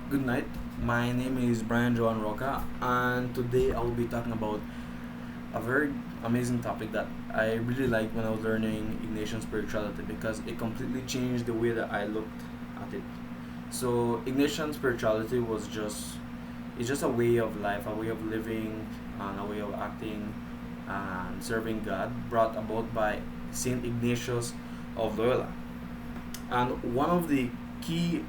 Good night. My name is Brian Joan Roca, and today I will be talking about a very amazing topic that I really liked when I was learning Ignatian spirituality because it completely changed the way that I looked at it. So Ignatian spirituality was just it's just a way of life, a way of living, and a way of acting and serving God brought about by Saint Ignatius of Loyola. And one of the key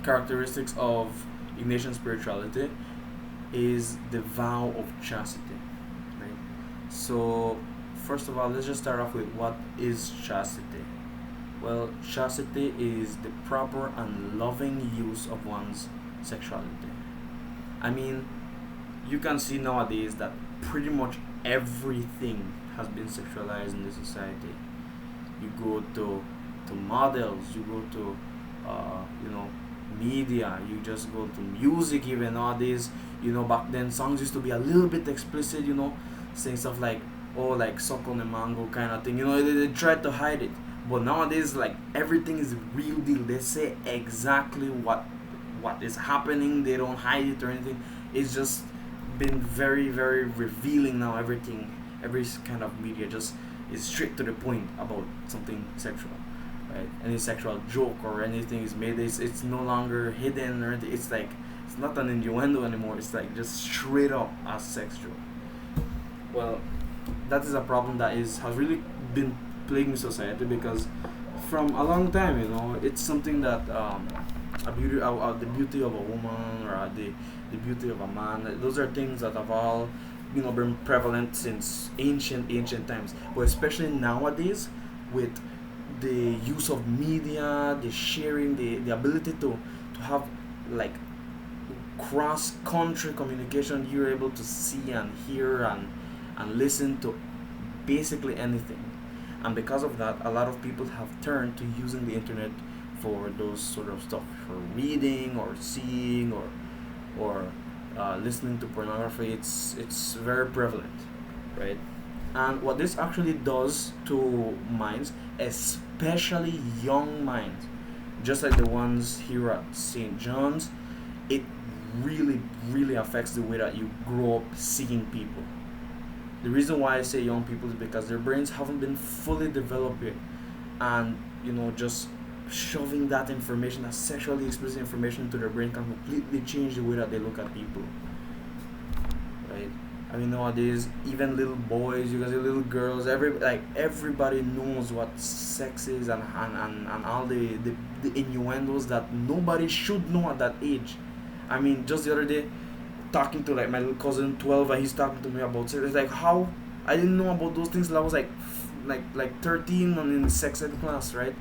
characteristics of Ignatian spirituality is the vow of chastity, right? So, first of all, let's just start off with what is chastity. Well, chastity is the proper and loving use of one's sexuality. I mean, you can see nowadays that pretty much everything has been sexualized in the society. You go to models, you go to media, you just go to music. Even nowadays, back then songs used to be a little bit explicit, saying stuff like, oh, like suck on the mango kind of thing. They tried to hide it, but nowadays, like, everything is real deal. They say exactly what is happening. They don't hide it or anything. It's just been very, very revealing now. Every kind of media just is straight to the point about something sexual, right? Any sexual joke or anything is made. It's no longer hidden or anything. It's like it's not an innuendo anymore. It's like just straight up as sexual. Well, that is a problem that is has really been plaguing society because from a long time, it's something that the beauty of a woman or the beauty of a man. Those are things that have all been prevalent since ancient times. But especially nowadays, with the use of media, the sharing, the ability to have like cross country communication, you're able to see and hear and listen to basically anything. And because of that, a lot of people have turned to using the internet for those sort of stuff, for reading or seeing or listening to pornography. It's very prevalent, right? And what this actually does to minds, especially young minds, just like the ones here at St. John's, it really, really affects the way that you grow up seeing people. The reason why I say young people is because their brains haven't been fully developed yet. And, just shoving that information, that sexually explicit information into their brain can completely change the way that they look at people, right? I mean, nowadays, even little boys, you can see little girls, everybody knows what sex is and all the innuendos that nobody should know at that age. I mean, just the other day, talking to like my little cousin 12, and he's talking to me about sex. It's like, how I didn't know about those things till I was like 13 and in sex ed class, right?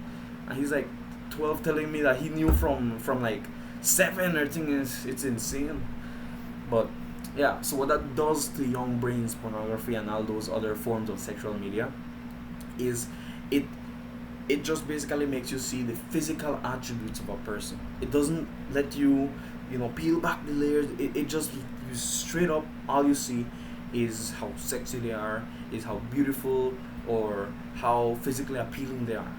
And he's like 12 telling me that he knew from like 7 or thing. Is it's insane. But yeah, so what that does to young brains, pornography and all those other forms of sexual media, is it it just basically makes you see the physical attributes of a person. It doesn't let you, peel back the layers. It just, you straight up, all you see is how sexy they are, is how beautiful or how physically appealing they are.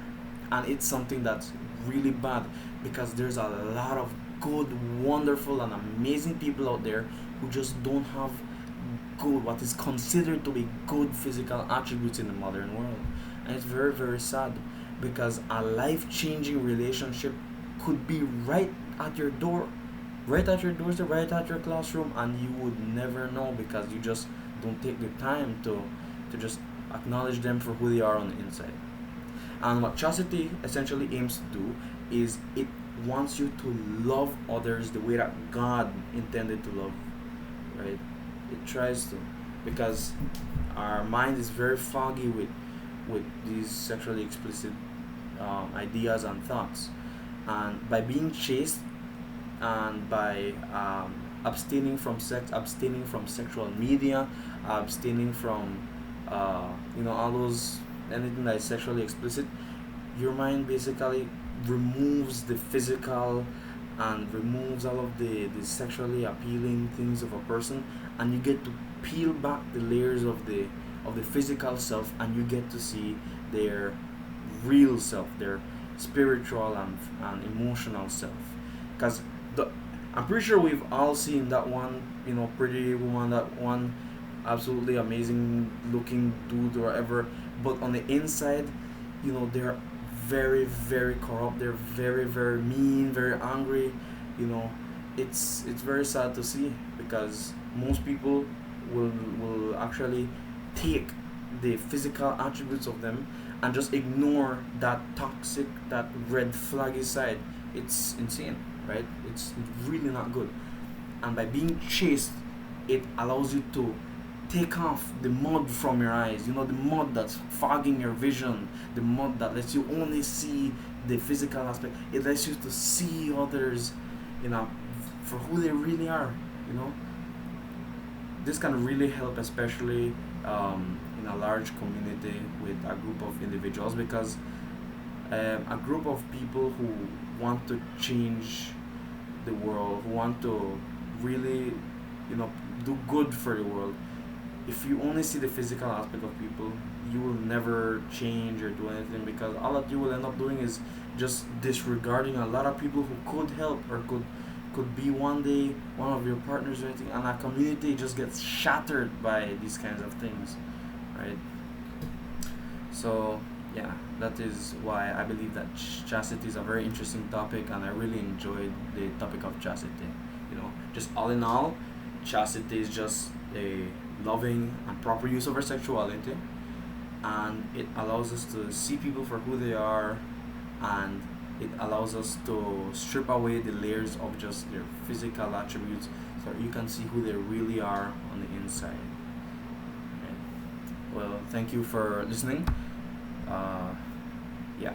And it's something that's really bad because there's a lot of good, wonderful, and amazing people out there who just don't have what is considered to be good physical attributes in the modern world. And it's very, very sad because a life changing relationship could be right at your door, right at your doorstep, right at your classroom, and you would never know because you just don't take the time to just acknowledge them for who they are on the inside. And what chastity essentially aims to do is it wants you to love others the way that God intended to love, right? It tries to, because our mind is very foggy with these sexually explicit ideas and thoughts, and by being chaste and by abstaining from sex, abstaining from sexual media, abstaining from all those anything that is sexually explicit, your mind basically removes the physical and removes all of the sexually appealing things of a person, and you get to peel back the layers of the physical self, and you get to see their real self, their spiritual and emotional self. Because the, I'm pretty sure we've all seen that one, pretty woman, that one absolutely amazing looking dude or whatever, but on the inside, they're very, very corrupt. They're very, very mean, very angry. You know, it's very sad to see, because most people will actually take the physical attributes of them and just ignore that toxic, that red flaggy side. It's insane, right? It's really not good. And by being chaste, it allows you to take off the mud from your eyes. The mud that's fogging your vision, the mud that lets you only see the physical aspect. It lets you to see others, you know, for who they really are. You know, this can really help, especially in a large community with a group of individuals, because a group of people who want to change the world, who want to really, do good for the world. If you only see the physical aspect of people, you will never change or do anything, because all that you will end up doing is just disregarding a lot of people who could help, or could be one day one of your partners or anything, and a community just gets shattered by these kinds of things, right? So yeah, that is why I believe that chastity is a very interesting topic, and I really enjoyed the topic of chastity. Just all in all, chastity is just a loving and proper use of our sexuality, and it allows us to see people for who they are, and it allows us to strip away the layers of just their physical attributes, so you can see who they really are on the inside. Right. Well, thank you for listening. Uh, yeah.